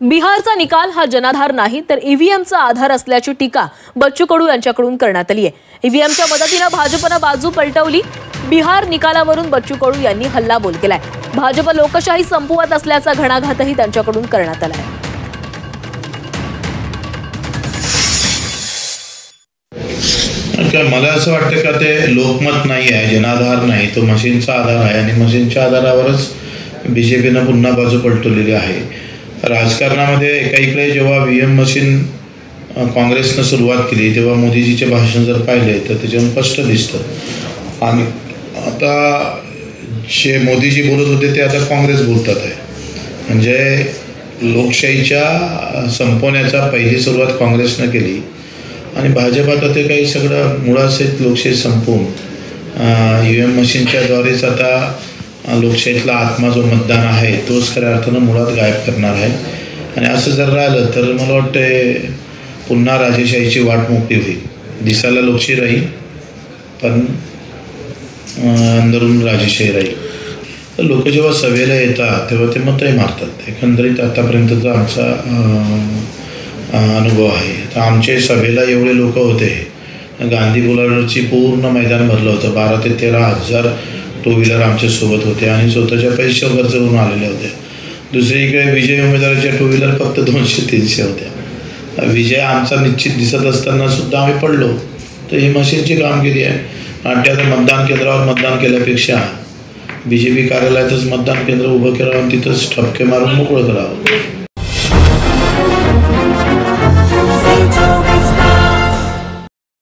बिहारचा निकाल हा जनाधार नाही तर ईव्हीएमचा आधार असल्याची टीका बच्चू कडू यांच्याकडून करण्यात आली आहे। ईव्हीएमच्या मदतीने भाजपने बाजू पलटवली। बिहार निकालावरून बच्चू कडू यांनी हल्लाबोल केलाय। भाजप लोकशाही संपवत असल्याचा घणाघातही त्यांच्याकडून करण्यात आला आहे। मला असं वाटतं का ते लोकमत नाही आहे, जनाधार नाही, तो मशीनचा आधार आहे आणि मशीनच्या आधारावरच बीजेपीनं पुन्हा बाजू पलटवलेली आहे। राजकारणामध्ये एकाइकडे जेव्हा व्हीएम मशीन काँग्रेसनं सुरुवात केली तेव्हा मोदीजीचे भाषण जर पाहिले तर त्याच्यावर स्पष्ट दिसतं आणि आता जे मोदीजी बोलत होते ते आता काँग्रेस बोलतात आहे। म्हणजे लोकशाहीच्या संपवण्याचा पहिली सुरुवात काँग्रेसनं केली आणि भाजप आता ते काही सगळं मुळासहित लोकशाही संपवून ईव्हीएम मशीनच्याद्वारेच आता लोकशाहीतला आत्मा जो मतदान आहे तोच खऱ्या अर्थानं मुळात गायब करणार आहे। आणि असं जर राहिलं तर मला वाटतं पुन्हा राजेशाहीची वाट मोकळी होईल। दिसायला लोकशाही राहील पण अंदरून राजेशाही राहील। तर लोक जेव्हा सभेला येतात तेव्हा ते मतही मारतात। एकंदरीत आतापर्यंतचा आमचा अनुभव आहे। तर आमच्या सभेला एवढे लोक होते, गांधी बुलवारची पूर्ण मैदान भरलं होतं। 12 ते 13 हजार टू व्हीलर आमच्या सोबत होते आणि स्वतःच्या पैशावर खर्च करून आलेले होते। दुसरीकडे विजय उमेदवाराच्या टू व्हीलर फक्त 200-300 होत्या। विजय आमचा निश्चित दिसत असताना सुद्धा आम्ही पडलो। तर ही मशीनची कामगिरी आहे आणि त्या मतदान केंद्रावर मतदान केल्यापेक्षा बीजेपी कार्यालयातच मतदान केंद्र उभं करावं, तिथंच ठपके मारून मोकळं करावं।